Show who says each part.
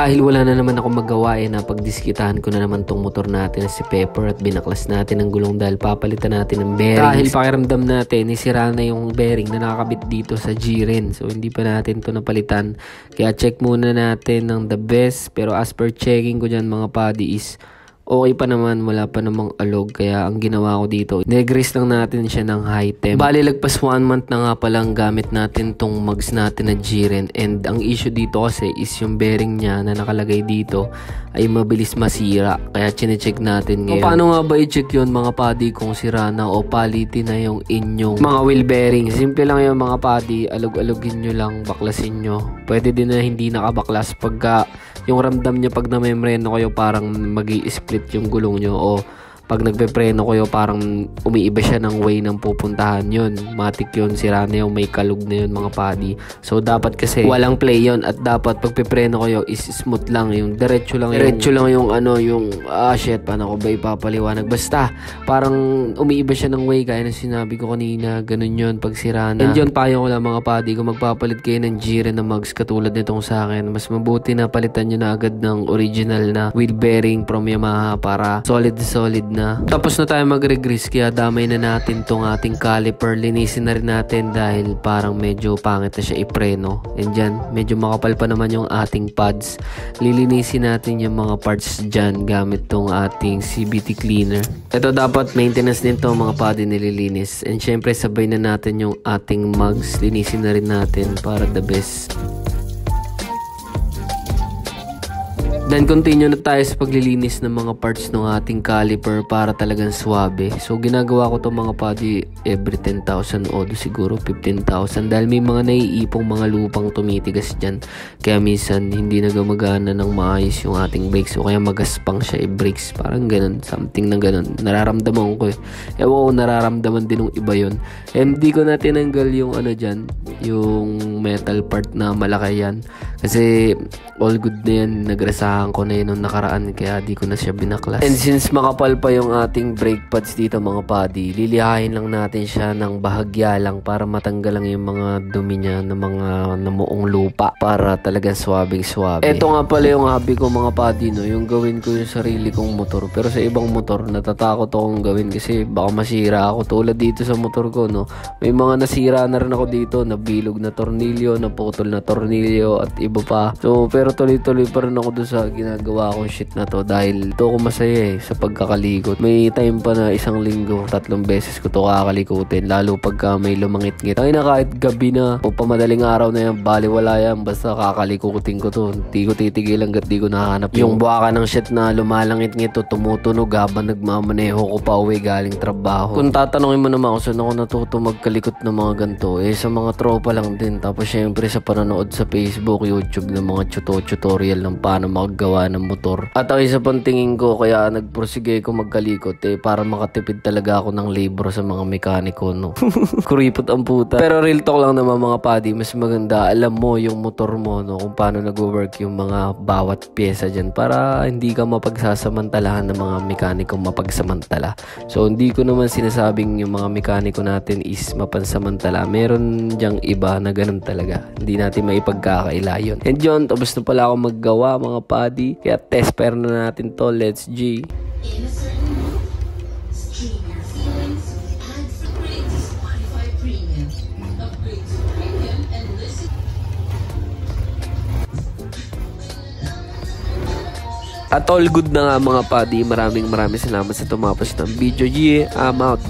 Speaker 1: dahil wala na naman ako magawa napagdiskitahan ko na naman tong motor natin na si Pepper at binaklas natin ang gulong dahil papalitan natin ng bearings. Dahil pakiramdam natin sira na yung bearing na nakakabit dito sa G-Rin. So hindi pa natin to napalitan. Kaya check muna natin ng the best. Pero as per checking ko dyan mga padi is okay pa naman, wala pa namang alog. Kaya ang ginawa ko dito, neg-grease lang natin siya ng high temp. Bali lagpas 1 month na nga palang gamit natin tong mugs natin na G-Rin. And ang issue dito kasi is yung bearing niya na nakalagay dito ay mabilis masira. Kaya chinecheck natin ngayon. Paano nga ba i-check yun mga padi kung sira na o palitin na yung inyong mga wheel bearing? Simple lang yung mga padi, alog-alogin nyo lang, baklasin nyo. Pwede din na hindi nakabaklas pagka yung ramdam niya pag namemreno kayo parang magi-split yung gulong nyo o pag nagpe-preno kayo parang umiiba siya ng way ng pupuntahan yun. Matik yun, sira na yung may kalug na yun mga padi. So dapat kasi walang play yun at dapat pagpe-preno kayo is smooth lang yung diretso lang yung shit, paano ko ba ipapaliwanag? Basta parang umiiba siya ng way gaya na sinabi ko kanina, ganun yun pag sira na. And yun, payo ko lang mga padi, kung magpapalit kayo ng G-Rin na mugs katulad nitong sa akin, mas mabuti na palitan nyo na agad ng original na wheel bearing from Yamaha para solid na. Tapos na tayo mag-regrease kaya damay na natin tong ating caliper. Linisin na rin natin dahil parang medyo pangit na siya ipreno. And dyan, medyo makapal pa naman yung ating pads. Lilinisin natin yung mga parts dyan gamit tong ating CVT cleaner. Ito dapat maintenance din to mga padi nililinis. And syempre sabay na natin yung ating mugs. Linisin na rin natin para the best. Then continue na tayo sa paglilinis ng mga parts ng ating caliper para talagang swabe. So ginagawa ko to mga padi every 10,000 o siguro 15,000 dahil may mga naiipong mga lupang tumitigas dyan. Kaya minsan hindi na gumagana ng maayos yung ating brakes o kaya magaspang siya i-brakes. Parang ganun, something na ganun. Nararamdaman ko Ewan ko, nararamdaman din ng iba yun. Hindi ko na tinanggal yung dyan, yung metal part na malaki yan. Kasi all good na yan, nagrasahan ko na yun nung nakaraan kaya di ko na siya binaklas. And since makapal pa yung ating brake pads dito mga padi, lilihain lang natin siya ng bahagya lang para matanggal lang yung mga dumi niya ng mga namuong lupa para talagang swabing swabe. Ito nga pala yung hobby ko mga padi, no? Yung gawin ko yung sarili kong motor. Pero sa ibang motor, natatakot akong gawin kasi baka masira ako. Tulad dito sa motor ko, no? May mga nasira na rin ako dito, nabilog na tornilyo, naputol na tornilyo at iba pa. So pero tuloy-tuloy pa rin ako doon sa ginagawa kong shit na to dahil to ko masaya sa pagkakalikot. May time pa na 1 linggo 3 beses ko to kakalikutin, lalo pagka may lumangit-ngit. Ay na kahit gabi na o pamadaling araw na yan, baliwala yan, basta kakalikutin ko to. Hindi ko titigil hanggat di ko nahanap yung buwaka ng shit na lumalangit-ngit o tumutunog habang nagmamaneho ko pa uwi galing trabaho. Kung tatanungin mo naman kung saan ako natuto magkalikot ng mga ganito, sa mga tropa lang din. Tapos syempre sa panonood sa Facebook, YouTube ng mga tutorial ng paano gawa ng motor. At ang isa pang tingin ko kaya nagprosige ko magkalikot para makatipid talaga ako ng labor sa mga mekaniko, no? Kuripot ang puta. Pero real talk lang naman mga padi, mas maganda alam mo yung motor mo, no? Kung paano nag-work yung mga bawat pyesa dyan para hindi ka mapagsasamantalahan ng mga mekaniko mapagsamantala. So hindi ko naman sinasabing yung mga mekaniko natin is mapansamantala. Meron dyang iba na ganun talaga. Hindi natin maipagkakaila yun. And yun, tapos na pala ako maggawa mga padi. Kaya test pair na natin to. Let's G. At all good na nga mga padi. Maraming salamat sa tumapos ng video. I'm out.